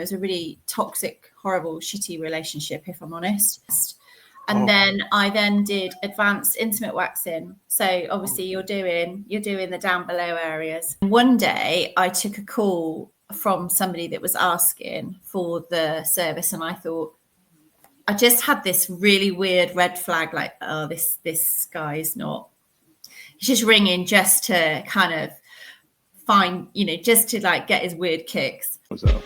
It was a really toxic, horrible, shitty relationship, if I'm honest. And then I did advanced intimate waxing. So obviously you're doing the down below areas. One day I took a call from somebody that was asking for the service, and I thought, I just had this really weird red flag, like, oh, this guy's not. He's just ringing just to kind of find, just to like get his weird kicks. What's up?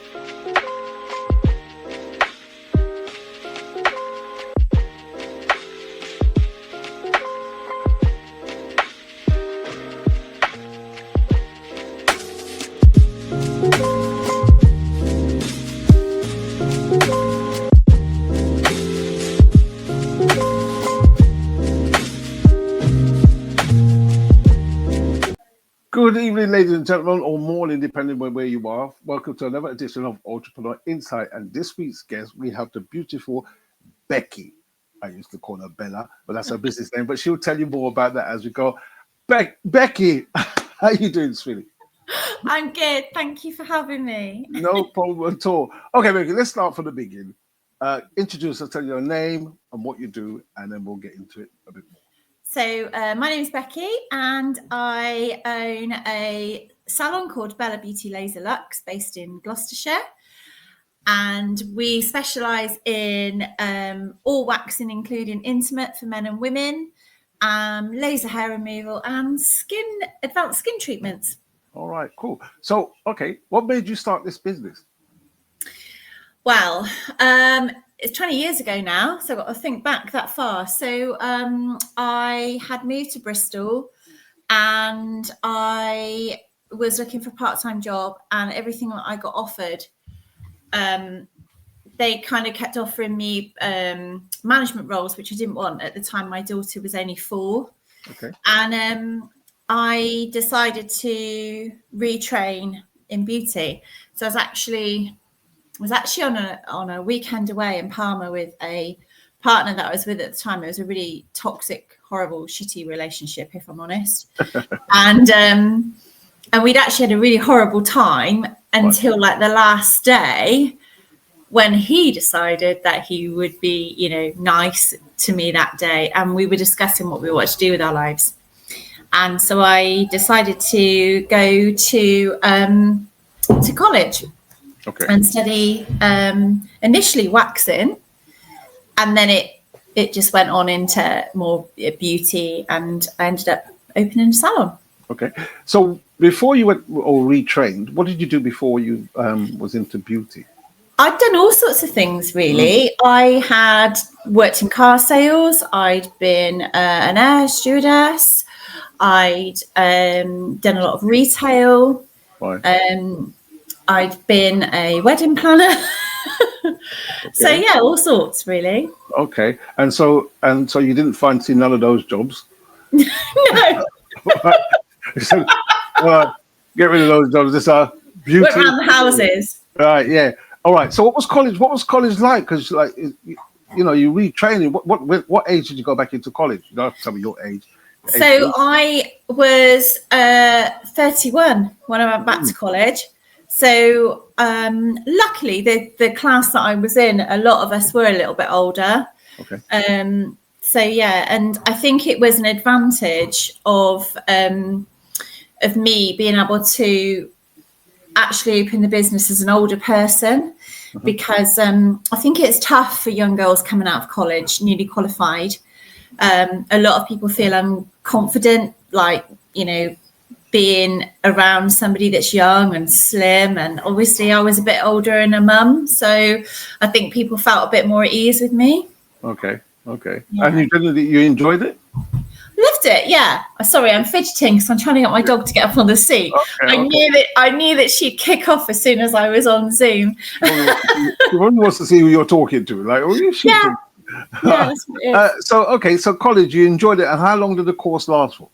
Good evening, ladies and gentlemen, or morning, depending on where you are. Welcome to another edition of Entrepreneur Insight. And this week's guest, we have the beautiful Becky. I used to call her Bella, but that's her business name. But she'll tell you more about that as we go. Becky, how are you doing, sweetie? I'm good. Thank you for having me. No problem at all. Okay, Becky, let's start from the beginning. Introduce us, tell your name and what you do, and then we'll get into it a bit more. So my name is Becky, and I own a salon called Bella Beauty Laser Luxe based in Gloucestershire. And we specialise in all waxing, including intimate for men and women, laser hair removal, and advanced skin treatments. All right, cool. So, okay, what made you start this business? Well, it's 20 years ago now, so I've got to think back that far. So I had moved to Bristol, and I was looking for a part-time job, and everything that I got offered, they kind of kept offering me management roles, which I didn't want. At the time, my daughter was only 4. Okay. And I decided to retrain in beauty. So I was actually on a weekend away in Palma with a partner that I was with at the time. It was a really toxic, horrible, shitty relationship, if I'm honest. and we'd actually had a really horrible time until like the last day, when he decided that he would be, nice to me that day, and we were discussing what we wanted to do with our lives. And so I decided to go to college. Okay. And study initially waxing, and then it just went on into more beauty, and I ended up opening a salon. Okay. So before you went or retrained, what did you do before you was into beauty? I'd done all sorts of things, really. I had worked in car sales. I'd been an air stewardess. I'd done a lot of retail. Right. I'd been a wedding planner. Okay. So yeah, all sorts, really. Okay. And so you didn't fancy none of those jobs? No. So, get rid of those jobs. This beauty. Went around the houses. Right. Yeah. All right. So what was college like? Because you retraining. What age did you go back into college? You don't have to tell me your age. So I was 31 when I went back to college. So luckily, the class that I was in, a lot of us were a little bit older. Okay. So yeah, and I think it was an advantage of me being able to actually open the business as an older person, because I think it's tough for young girls coming out of college, newly qualified. A lot of people feel unconfident, like, being around somebody that's young and slim, and obviously I was a bit older and a mum, so I think people felt a bit more at ease with me. Okay. Yeah. And you enjoyed it? Loved it, yeah. Sorry, I'm fidgeting because I'm trying to get my dog to get up on the seat. Okay, I knew that she'd kick off as soon as I was on Zoom. Everyone wants to see who you're talking to. Like, oh, you're shooting. Yeah, that's what it is. So college, you enjoyed it, and how long did the course last for?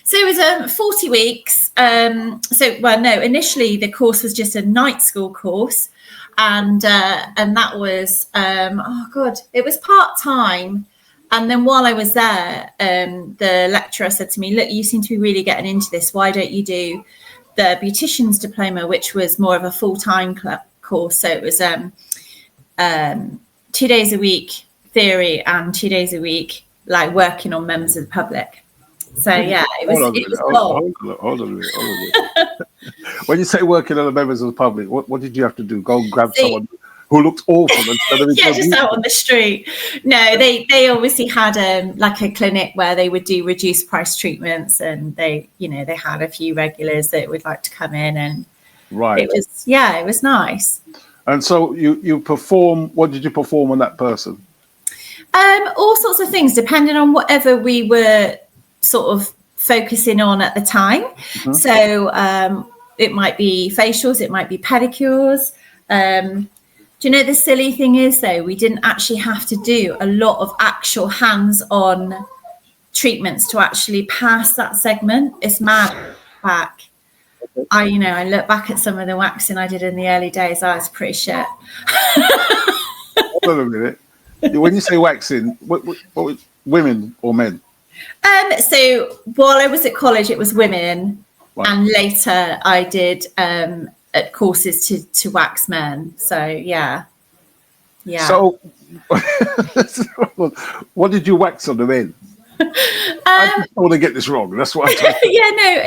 So it was 40 weeks. Initially the course was just a night school course, and that was it was part-time. And then while I was there, the lecturer said to me, look, you seem to be really getting into this. Why don't you do the Beautician's diploma, which was more of a full-time course. So it was 2 days a week theory and 2 days a week like working on members of the public. So yeah, it was hold on a minute. When you say working on the members of the public, what did you have to do? Go and grab someone who looked awful instead of yeah, just out on the street. No, they obviously had like a clinic where they would do reduced price treatments, and they had a few regulars that would like to come in, and it was nice. And so you perform. What did you perform on that person? All sorts of things, depending on whatever we were sort of focusing on at the time. Mm-hmm. So it might be facials, it might be pedicures. Do you know the silly thing is, though, we didn't actually have to do a lot of actual hands-on treatments to actually pass that segment. It's mad back. Okay. I look back at some of the waxing I did in the early days. I was pretty shit. Hold on a minute. When you say waxing, what women or men? So while I was at college, it was women, right. And later I did at courses to wax men. So yeah. So what did you wax on the men? I just want to get this wrong. That's what I'm talking about.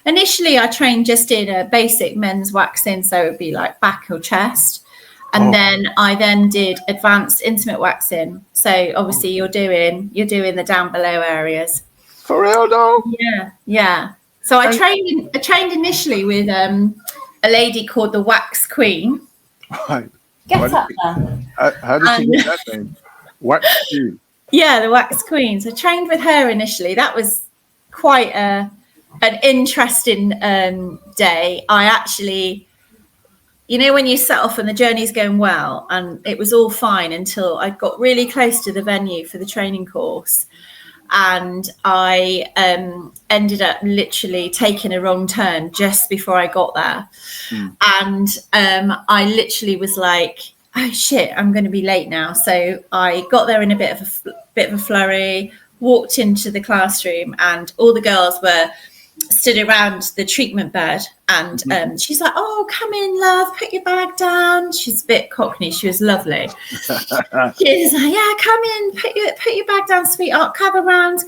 Initially I trained just in a basic men's waxing, so it would be like back or chest. And then I did advanced intimate waxing. So obviously you're doing the down below areas. For real though? Yeah. So I trained initially with a lady called the Wax Queen. Right. Get up there. How did you get that name? Wax Queen. Yeah, the Wax Queen. So I trained with her initially. That was quite an interesting day. I actually, when you set off and the journey's going well, and it was all fine until I got really close to the venue for the training course. And I ended up literally taking a wrong turn just before I got there. And I literally was like, oh shit, I'm going to be late now. So I got there in a bit of a flurry, walked into the classroom, and all the girls were stood around the treatment bed, and she's like, oh, come in, love, put your bag down. She's a bit cockney. She was lovely. She was like, yeah, come in, put your bag down, sweetheart, gather round.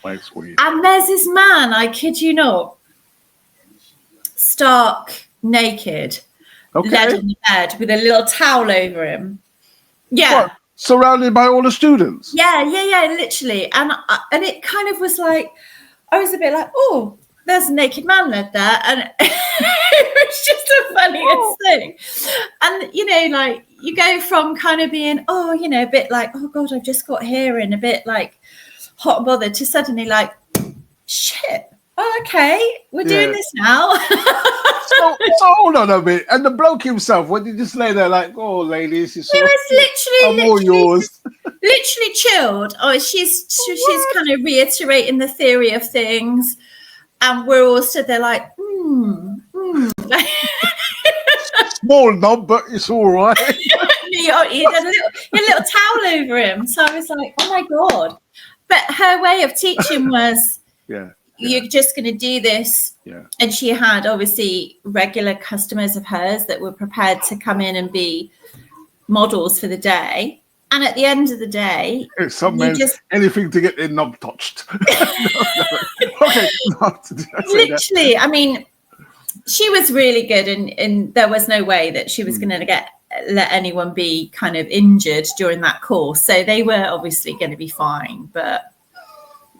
And there's this man, I kid you not, stark naked, led on the bed with a little towel over him. Yeah. What? Surrounded by all the students? Yeah, literally. And it kind of was like, I was a bit like, oh, there's a naked man led there. And it was just the funniest thing. And, like you go from kind of being, a bit like, oh, God, I've just got here, and a bit like hot and bothered, to suddenly like, shit, okay, we're doing this now. so hold on a bit. And the bloke himself, when he just lay there like, oh, ladies, he was literally all yours. Literally chilled. Oh, she's kind of reiterating the theory of things, and we're all stood there like, Small knob, but it's all right. He had a little towel over him. So I was like, oh my God. But her way of teaching was, you're just going to do this. Yeah. And she had obviously regular customers of hers that were prepared to come in and be models for the day. And at the end of the day, some men anything to get their knob touched. Okay, literally. I mean, she was really good, and there was no way that she was going to let anyone be kind of injured during that course. So they were obviously going to be fine. But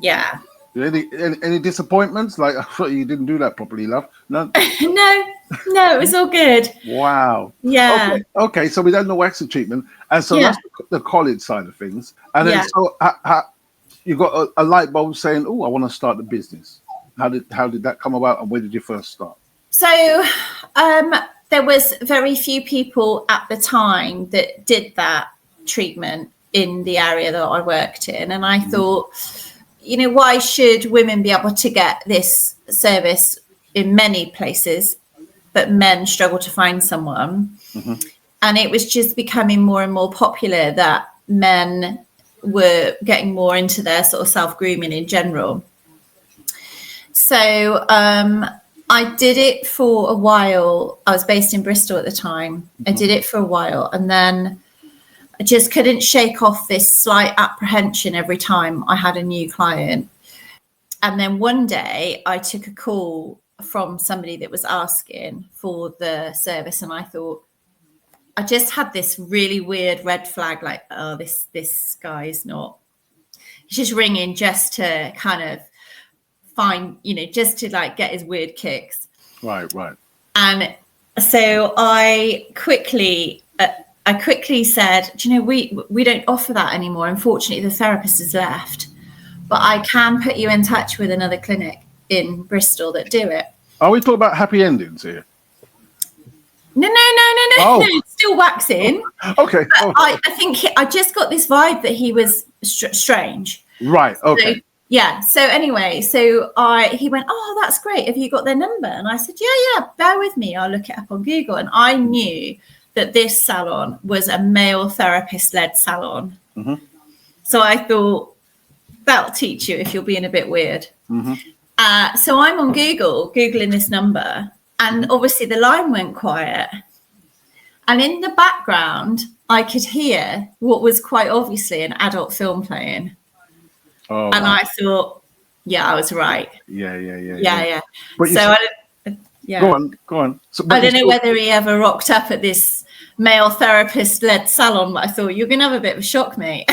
yeah. Any disappointments? Like, I thought you didn't do that properly, love. No. No, it was all good. Wow. Yeah. Okay. So we done the waxing treatment, and so that's the college side of things. And then so you got a light bulb saying, "Oh, I want to start the business." How did that come about, and where did you first start? So there was very few people at the time that did that treatment in the area that I worked in, and I thought, why should women be able to get this service in many places, but men struggle to find someone? And it was just becoming more and more popular that men were getting more into their sort of self-grooming in general. So I did it for a while. I was based in Bristol at the time. I did it for a while, and then I just couldn't shake off this slight apprehension every time I had a new client. And then one day I took a call from somebody that was asking for the service, and I thought, I just had this really weird red flag, like, oh, this guy is not, he's just ringing just to kind of find, just to like get his weird kicks. Right. And so I quickly said, do you know, we don't offer that anymore. Unfortunately, the therapist has left, but I can put you in touch with another clinic in Bristol that do it. Are we talking about happy endings here? No. It's still waxing. Okay. I think I just got this vibe that he was strange. Right. Okay. So, yeah. So anyway, he went, oh, that's great. Have you got their number? And I said, yeah. Bear with me. I'll look it up on Google. And I knew that this salon was a male therapist-led salon. Mm-hmm. So I thought, that'll teach you if you're being a bit weird. Mm-hmm. So I'm on Googling this number, and obviously the line went quiet. And in the background, I could hear what was quite obviously an adult film playing. Oh, and wow. I thought, yeah, I was right. Yeah. But so Go on. So, I don't know whether he ever rocked up at this male therapist-led salon, but I thought, you're going to have a bit of a shock, mate.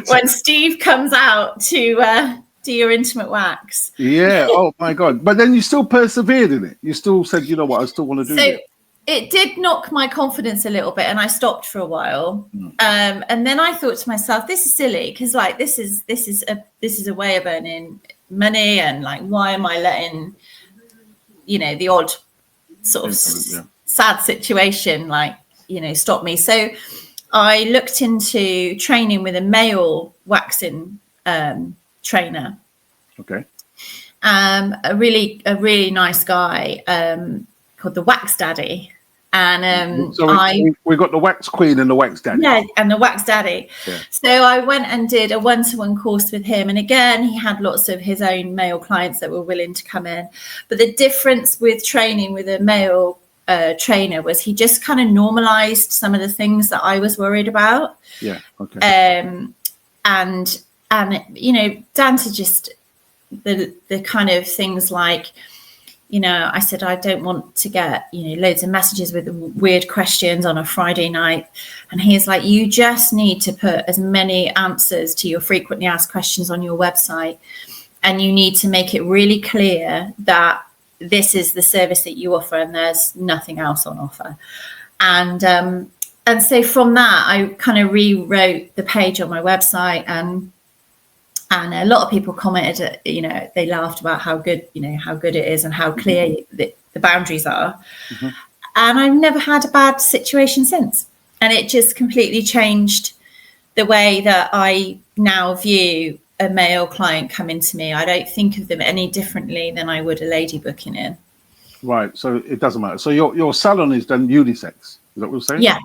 When Steve comes out to do your intimate wax. Yeah. Oh, my God. But then you still persevered in it. You still said, you know what, I still want to do it. It did knock my confidence a little bit, and I stopped for a while. And then I thought to myself, this is silly, because like this is a way of earning money, and like, why am I letting the odd sort of sad situation like stop me? So I looked into training with a male waxing trainer. Okay. A really nice guy called the Wax Daddy. And so we got the Wax Queen and the Wax Daddy. Yeah, and the Wax Daddy. Yeah. So I went and did a one-to-one course with him. And again, he had lots of his own male clients that were willing to come in. But the difference with training with a male trainer was he just kind of normalized some of the things that I was worried about. Yeah. Okay. And down to just the kind of things like, I said, I don't want to get, loads of messages with weird questions on a Friday night. And he's like, you just need to put as many answers to your frequently asked questions on your website. And you need to make it really clear that this is the service that you offer and there's nothing else on offer. And so from that, I kind of rewrote the page on my website, and a lot of people commented, they laughed about how good it is and how clear the boundaries are. Mm-hmm. And I've never had a bad situation since. And it just completely changed the way that I now view a male client coming to me. I don't think of them any differently than I would a lady booking in. Right. So it doesn't matter. So your salon is done unisex. Is that what you're saying? Yeah.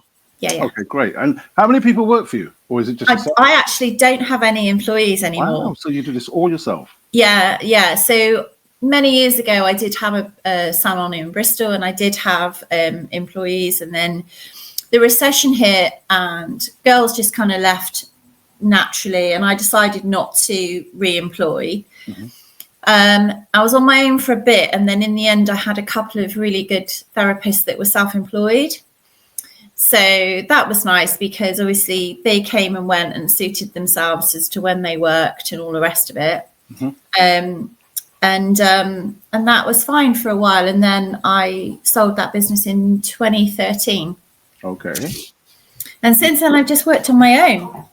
Okay, great. And how many people work for you? Or is it just I actually don't have any employees anymore. Wow, so you do this all yourself? Yeah. So many years ago, I did have a salon in Bristol, and I did have employees. And then the recession hit and girls just kind of left naturally. And I decided not to re-employ. Mm-hmm. I was on my own for a bit. And then in the end, I had a couple of really good therapists that were self-employed. So that was nice, because obviously they came and went and suited themselves as to when they worked and all the rest of it. Mm-hmm. And that was fine for a while. And then I sold that business in 2013. Okay. And since then, I've just worked on my own.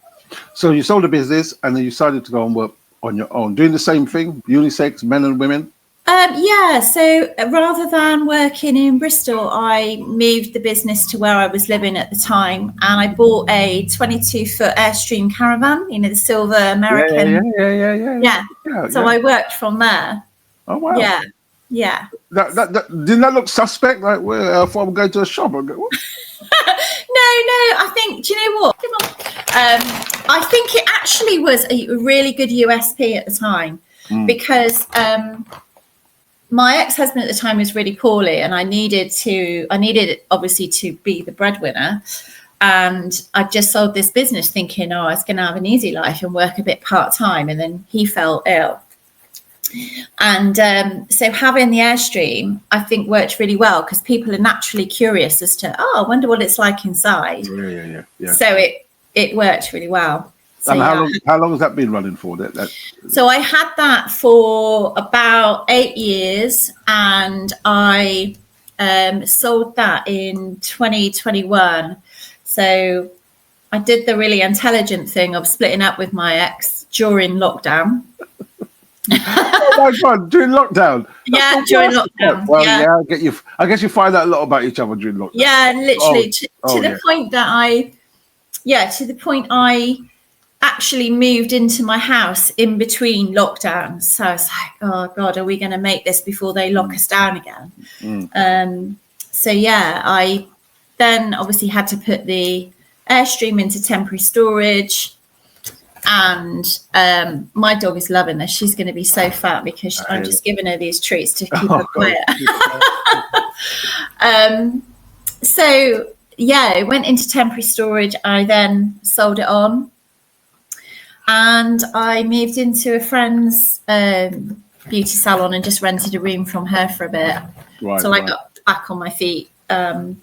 So you sold the business and then you decided to go and work on your own, doing the same thing, unisex, men and women? Yeah, so rather than working in Bristol, I moved the business to where I was living at the time, and I bought a 22-foot Airstream caravan, the silver American. Yeah. So I worked from there. Oh, wow. Yeah. That didn't that look suspect? Like, well, I thought I'm going to a shop. I go, what? No, I think, do you know what? Come on. I think it actually was a really good USP at the time, because my ex-husband at the time was really poorly, and I needed obviously to be the breadwinner. And I just sold this business thinking, I was going to have an easy life and work a bit part-time. And then he fell ill. And so having the Airstream, I think, worked really well because people are naturally curious as to, I wonder what it's like inside. Yeah. So it worked really well. So, and how long has that been running for? So I had that for about 8 years, and I sold that in 2021. So I did the really intelligent thing of splitting up with my ex during lockdown. Oh my God, during lockdown? Yeah, during lockdown. Well, yeah, I guess you find out a lot about each other during lockdown. Yeah, literally to the point that I actually moved into my house in between lockdowns. So I was like, oh God, are we going to make this before they lock us down again? So yeah, I then obviously had to put the Airstream into temporary storage. And my dog is loving this. She's going to be so fat because I'm just giving her these treats to keep her quiet. So yeah, it went into temporary storage. I then sold it on, and I moved into a friend's beauty salon and just rented a room from her for a bit. I got back on my feet. And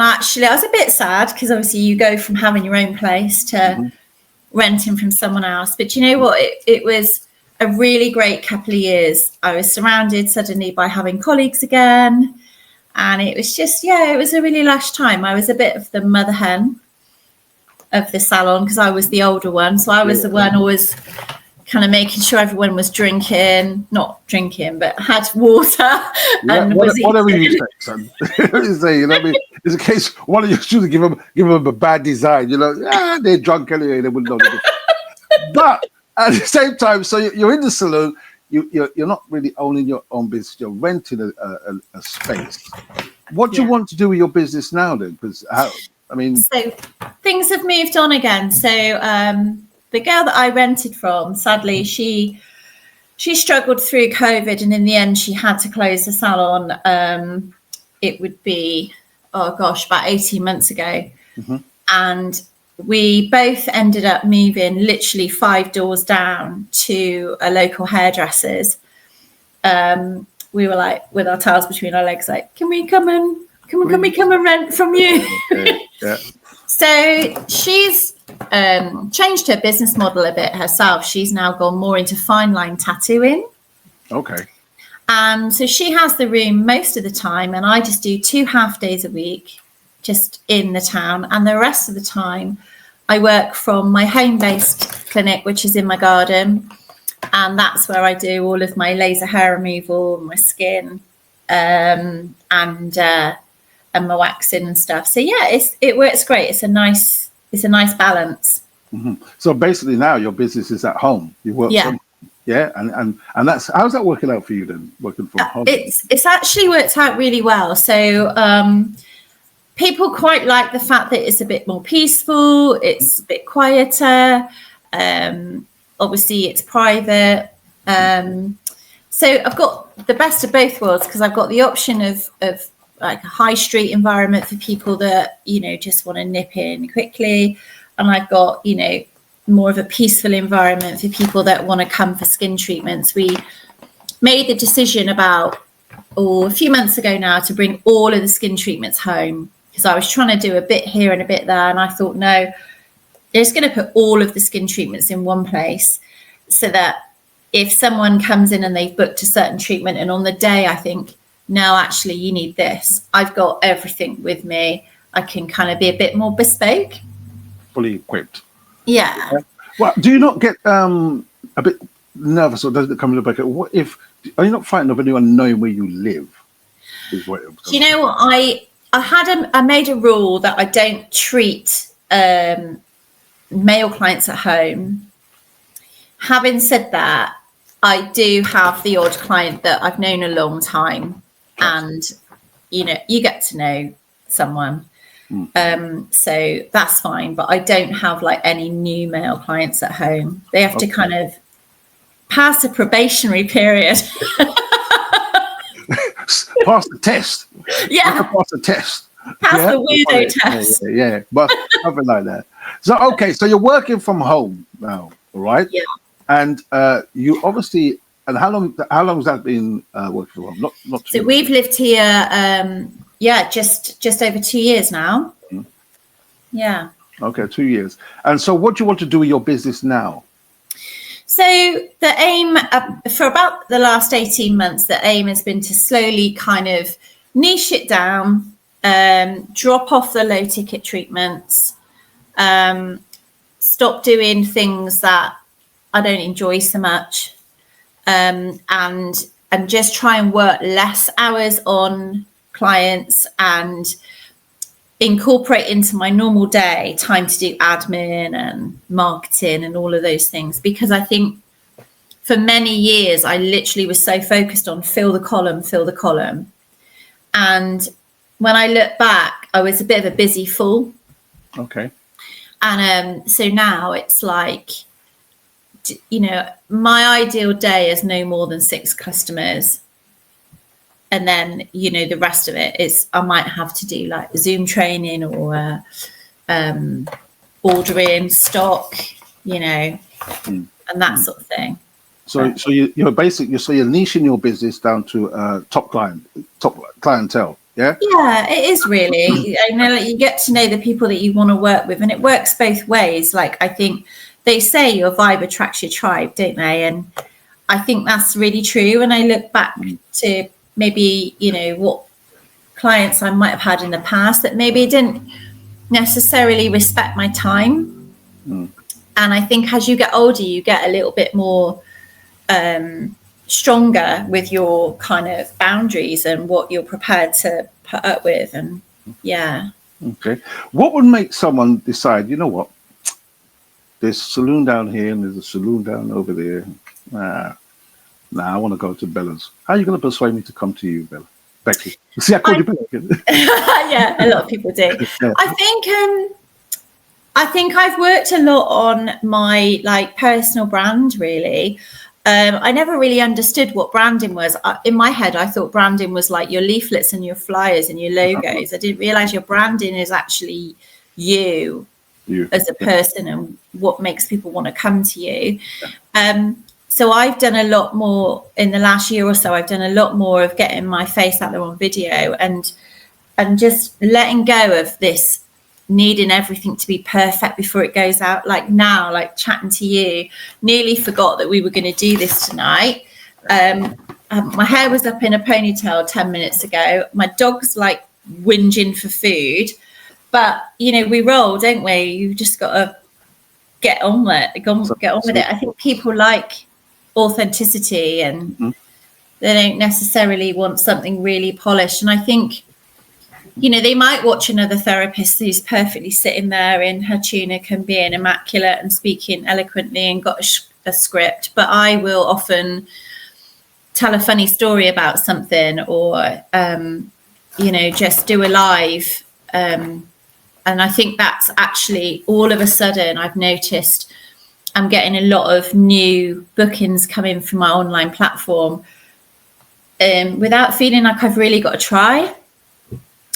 actually, I was a bit sad because obviously you go from having your own place to renting from someone else. But you know what? It was a really great couple of years. I was surrounded suddenly by having colleagues again. And it was just, it was a really lush time. I was a bit of the mother hen of the salon because I was the older one. So I was the one always kind of making sure everyone was not drinking, but had water. And whatever you say, son. You say, you know what I mean? It's a case one of you should give them a bad design. You know, they're drunk anyway. They wouldn't know. But at the same time, so you're in the saloon. You're not really owning your own business. You're renting a space. What do you want to do with your business now, then? Because so things have moved on again. So the girl that I rented from, sadly, she struggled through COVID, and in the end, she had to close the salon. It would be, about 18 months ago. And we both ended up moving literally 5 doors down to a local hairdresser's. We were like with our tails between our legs, like, can we come and rent from you? Yeah. So she's changed her business model a bit herself. She's now gone more into fine line tattooing. Okay. And so she has the room most of the time, and I just do 2 half days a week just in the town. And the rest of the time I work from my home-based clinic, which is in my garden. And that's where I do all of my laser hair removal, my skin, and my waxing and stuff. So yeah, it works great. It's a nice balance. So basically now your business is at home. You work from and that's how's that working out for you then, working from home? It's actually worked out really well. So people quite like the fact that it's a bit more peaceful, it's a bit quieter, obviously it's private, so I've got the best of both worlds because I've got the option of like a high street environment for people that just want to nip in quickly, and I've got more of a peaceful environment for people that want to come for skin treatments. We made the decision about a few months ago now to bring all of the skin treatments home because I was trying to do a bit here and a bit there, and I thought, no, they're just going to put all of the skin treatments in one place so that if someone comes in and they've booked a certain treatment and on the day I think, no, actually you need this, I've got everything with me. I can kind of be a bit more bespoke. Fully equipped. Yeah. Well, do you not get a bit nervous, or does it come in the back? What if, are you not frightened of anyone knowing where you live? Do you know what? I made a rule that I don't treat male clients at home. Having said that, I do have the odd client that I've known a long time, and you get to know someone. So that's fine, but I don't have like any new male clients at home. They have to kind of pass the probationary period. Pass the test. Yeah. Pass the test. Pass the weirdo test. Yeah. But something like that. So, okay. So you're working from home now, right? Yeah. And you obviously, and how long has that been working from home? Not too So we've lived here, just over 2 years now. Mhm. Yeah. Okay, 2 years. And so what do you want to do with your business now? So the aim for about the last 18 months, the aim has been to slowly kind of niche it down, drop off the low ticket treatments, stop doing things that I don't enjoy so much, and just try and work less hours on clients and incorporate into my normal day time to do admin and marketing and all of those things, because I think for many years I literally was so focused on fill the column, and when I look back I was a bit of a busy fool. Okay. And so now it's like, you know, my ideal day is no more than 6 customers. And then, you know, the rest of it is I might have to do like Zoom training or ordering stock, you know, and that sort of thing. So you're niching your business down to top clientele. Yeah. Yeah, it is really. You know, like you get to know the people that you want to work with, and it works both ways. Like I think they say your vibe attracts your tribe, don't they? And I think that's really true. And I look back to maybe, you know, what clients I might have had in the past that maybe didn't necessarily respect my time. And I think as you get older, you get a little bit more stronger with your kind of boundaries and what you're prepared to put up with. And yeah. Okay. What would make someone decide, you know what, there's a saloon down here and there's a saloon down over there. I want to go to Bella's. How are you going to persuade me to come to you, Becky? See, I called you Bella. Yeah, a lot of people do. Yeah. I think I've worked a lot on my like personal brand, really. I never really understood what branding was. In my head, I thought branding was like your leaflets and your flyers and your logos. I didn't realize your branding is actually you as a person and what makes people want to come to you. So I've done a lot more in the last year or so. I've done a lot more of getting my face out there on video and just letting go of this needing everything to be perfect before it goes out. Like now, like chatting to you, nearly forgot that we were going to do this tonight. My hair was up in a ponytail 10 minutes ago. My dog's like whinging for food, but you know, we roll, don't we? You just got to get on with it. I think people like authenticity and they don't necessarily want something really polished. And I think, you know, they might watch another therapist who's perfectly sitting there in her tunic and being immaculate and speaking eloquently and got a script, but I will often tell a funny story about something or, you know, just do a live. And I think that's actually all of a sudden I've noticed I'm getting a lot of new bookings coming from my online platform without feeling like I've really got to try.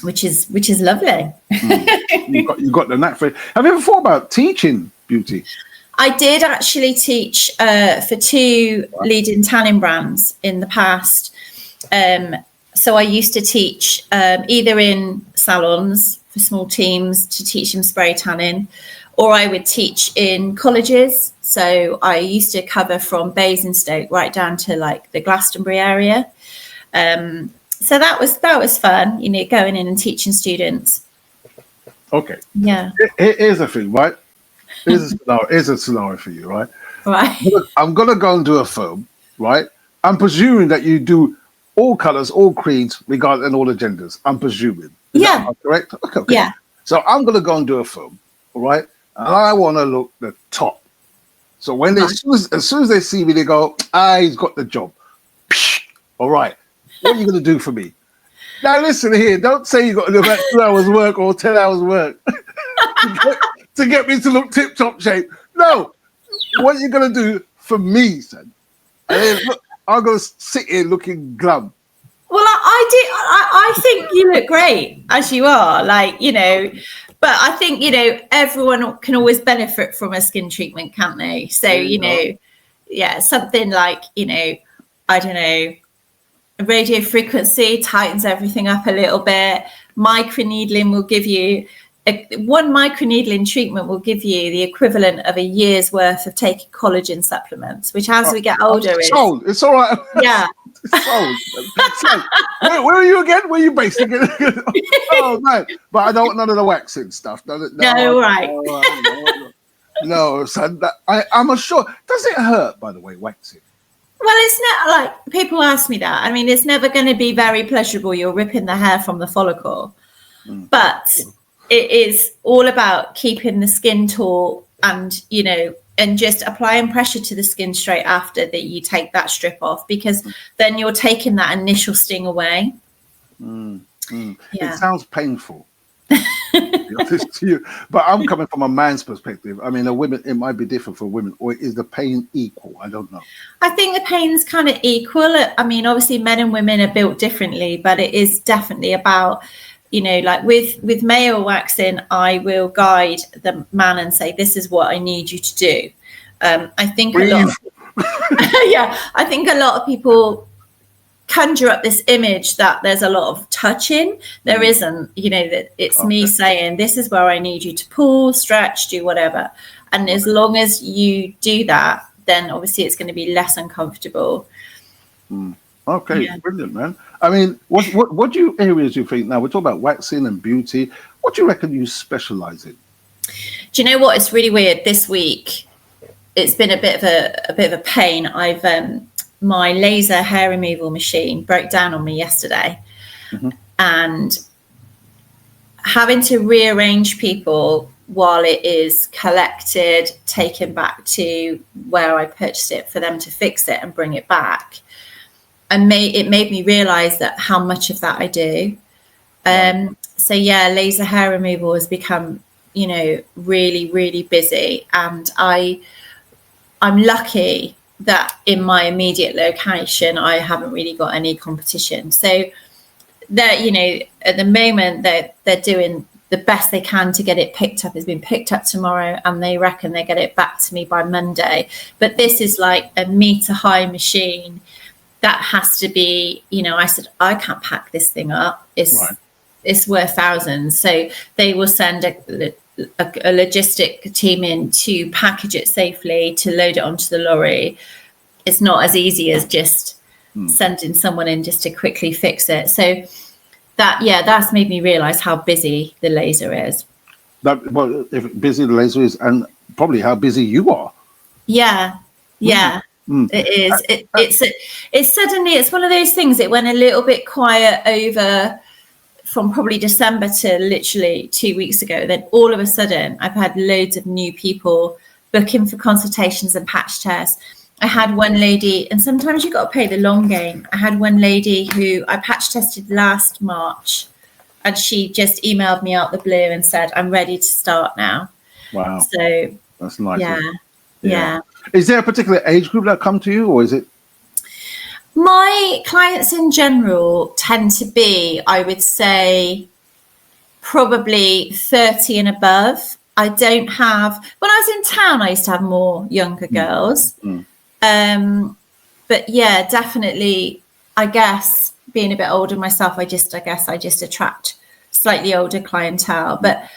Which is lovely. You got the knack for it. Have you ever thought about teaching beauty? I did actually teach for 2 leading tanning brands in the past. So I used to teach either in salons for small teams to teach them spray tanning, or I would teach in colleges. So I used to cover from Basingstoke right down to like the Glastonbury area. So that was fun, you know, going in and teaching students. Okay. Yeah. Here's the thing, right? Here's a scenario for you, right? Right. I'm gonna go and do a film, right? I'm presuming that you do all colours, all creeds, regarding all the genders. I'm presuming. Is that correct? Okay. Yeah. So I'm gonna go and do a film, all right? And I want to look the top. So when as soon as they see me, they go, he's got the job. All right. What are you going to do for me? Now, listen here. Don't say you got to do about 2 hours work or 10 hours work to get me to look tip-top shape. No. What are you going to do for me, son? And then, look, I'm going to sit here looking glum. Well, I do. I think you look great as you are, like, you know, but I think, you know, everyone can always benefit from a skin treatment, can't they? So, you know, yeah, something like, you know, I don't know, radio frequency tightens everything up a little bit. Microneedling will give you one microneedling treatment will give you the equivalent of a year's worth of taking collagen supplements, which as we get older is sold. It's all right. Yeah. Sold. Where are you again? Where are you based again? Oh man, but I don't want none of the waxing stuff. No, right. No, son. I'm sure. Does it hurt, by the way, waxing? Well, it's not like people ask me that. I mean, it's never going to be very pleasurable. You're ripping the hair from the follicle, but it is all about keeping the skin taut and, you know, and just applying pressure to the skin straight after that you take that strip off, because then you're taking that initial sting away. Yeah. It Yeah. sounds painful. To be honest to you. But I'm coming from a man's perspective. I mean, a woman, it might be different for women, or is the pain equal? I don't know. I think the pain's kind of equal. I mean, obviously men and women are built differently, but it is definitely about, you know, like with male waxing, I will guide the man and say, this is what I need you to do. I think a lot I think a lot of people conjure up this image that there's a lot of touching. There isn't, you know, that it's me saying, this is where I need you to pull, stretch, do whatever. And as long as you do that, then obviously it's going to be less uncomfortable. Okay, brilliant, man. I mean, what areas do you think now? We're talking about waxing and beauty. What do you reckon you specialize in? Do you know what? It's really weird. This week, it's been a bit of a pain. I've my laser hair removal machine broke down on me yesterday, and having to rearrange people while it is collected, taken back to where I purchased it for them to fix it and bring it back. And it made me realize that how much of that I do. So yeah, laser hair removal has become, you know, really, really busy. And I'm lucky that in my immediate location, I haven't really got any competition. So that, you know, at the moment they're doing the best they can to get it picked up. It's been picked up tomorrow, and they reckon they get it back to me by Monday. But this is like a meter high machine that has to be, you know, I said, I can't pack this thing up. It's worth thousands. So they will send a logistic team in to package it safely, to load it onto the lorry. It's not as easy as just sending someone in just to quickly fix it. So that's made me realize how busy the laser is. Well, if busy the laser is, and probably how busy you are. Yeah. It is. It's suddenly, it's one of those things. It went a little bit quiet over from probably December to literally 2 weeks ago. Then all of a sudden, I've had loads of new people booking for consultations and patch tests. I had one lady, and sometimes you've got to play the long game. I had one lady who I patch tested last March, and she just emailed me out the blue and said, I'm ready to start now. Wow. So that's nice. Yeah. Is there a particular age group that come to you, or is it? My clients in general tend to be, I would say, probably 30 and above. I don't have, when I was in town, I used to have more younger girls. But yeah, definitely, I guess being a bit older myself, I just attract slightly older clientele. But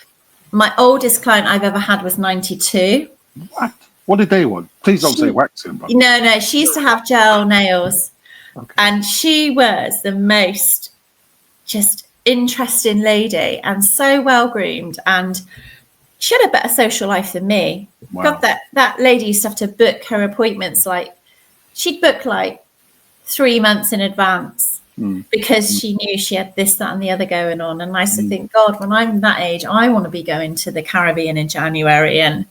my oldest client I've ever had was 92. What did they want? Please don't say waxing. No, she used to have gel nails. Okay. And she was the most just interesting lady, and so well groomed, and she had a better social life than me. Wow. God, that lady used to have to book her appointments, like she'd book like 3 months in advance because she knew she had this, that and the other going on. And I used to think, God, when I'm that age, I want to be going to the Caribbean in January and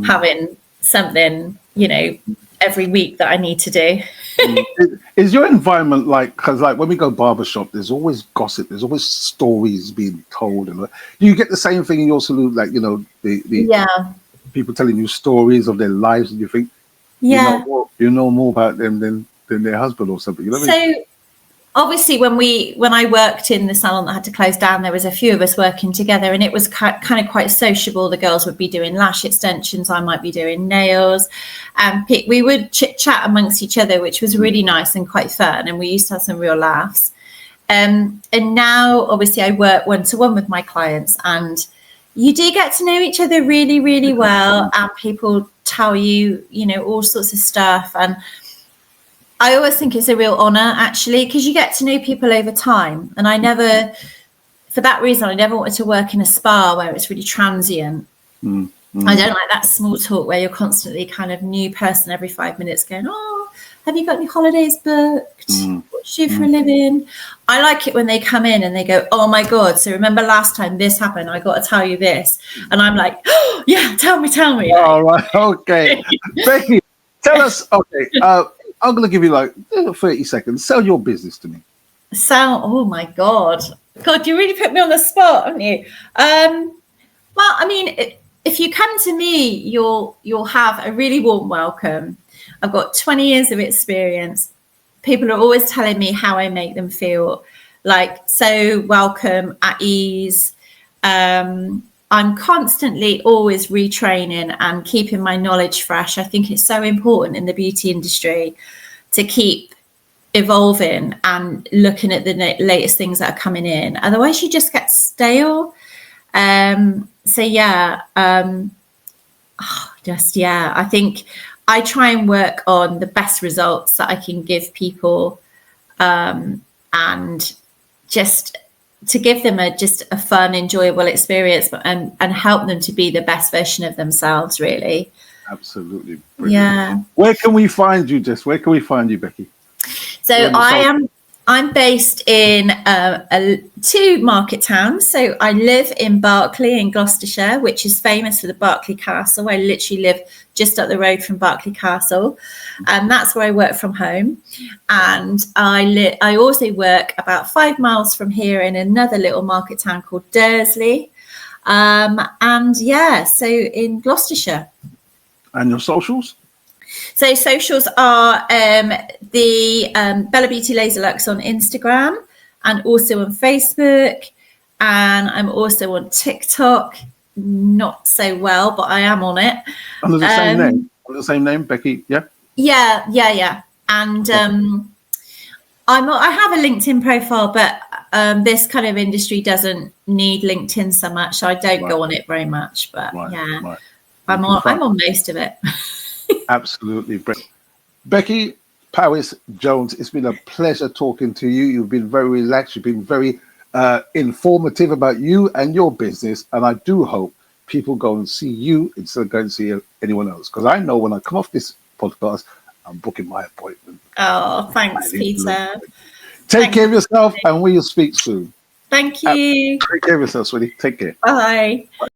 having something, you know, every week that I need to do. Is your environment like, because like when we go barbershop, there's always gossip, there's always stories being told, and do you get the same thing in your salon, like, you know, the people telling you stories of their lives, and you think, Yeah. You know more about them than their husband or something. You know what I mean? So obviously when I worked in the salon that had to close down, there was a few of us working together, and it was kind of quite sociable. The girls would be doing lash extensions, I might be doing nails, and we would chit chat amongst each other, which was really nice and quite fun, and we used to have some real laughs. And now obviously I work one-to-one with my clients, and you do get to know each other really, really well, and people tell you, you know, all sorts of stuff. And I always think it's a real honor, actually, because you get to know people over time. And for that reason, I never wanted to work in a spa where it's really transient. I don't like that small talk where you're constantly kind of new person every 5 minutes going, oh, have you got any holidays booked? What do you do for a living? I like it when they come in and they go, oh my God, so remember last time this happened, I got to tell you this. And I'm like, oh, yeah, tell me. All right, okay. Becky, tell us, okay, I'm going to give you like 30 seconds. Sell your business to me. Oh my God. God, you really put me on the spot, haven't you? Well, I mean, if you come to me, you'll have a really warm welcome. I've got 20 years of experience. People are always telling me how I make them feel like so welcome, at ease. I'm constantly always retraining and keeping my knowledge fresh. I think it's so important in the beauty industry to keep evolving and looking at the latest things that are coming in. Otherwise, you just get stale. I think I try and work on the best results that I can give people, and just to give them just a fun, enjoyable experience, and help them to be the best version of themselves, really. Absolutely. Brilliant. Yeah. Where can we find you, Jess? Where can we find you, Becky? So I'm based in 2 market towns. So I live in Berkeley in Gloucestershire, which is famous for the Berkeley Castle. I literally live just up the road from Berkeley Castle, and that's where I work from home. And I also work about 5 miles from here in another little market town called Dursley. So in Gloucestershire. And your socials? So socials are the Bella Beauty Laser Lux on Instagram, and also on Facebook, and I'm also on TikTok. Not so well, but I am on it. Under the same name? Under the same name, Becky? Yeah. Yeah. And I have a LinkedIn profile, but this kind of industry doesn't need LinkedIn so much, so I don't go on it very much. But I'm on most of it. Absolutely. Becky Paris Jones, it's been a pleasure talking to you. You've been very relaxed. You've been very informative about you and your business. And I do hope people go and see you instead of going to see anyone else. Because I know when I come off this podcast, I'm booking my appointment. Oh, thanks, Peter. Take care of yourself, and we will speak soon. Thank you. Take care of yourself, sweetie. Take care. Bye. Bye.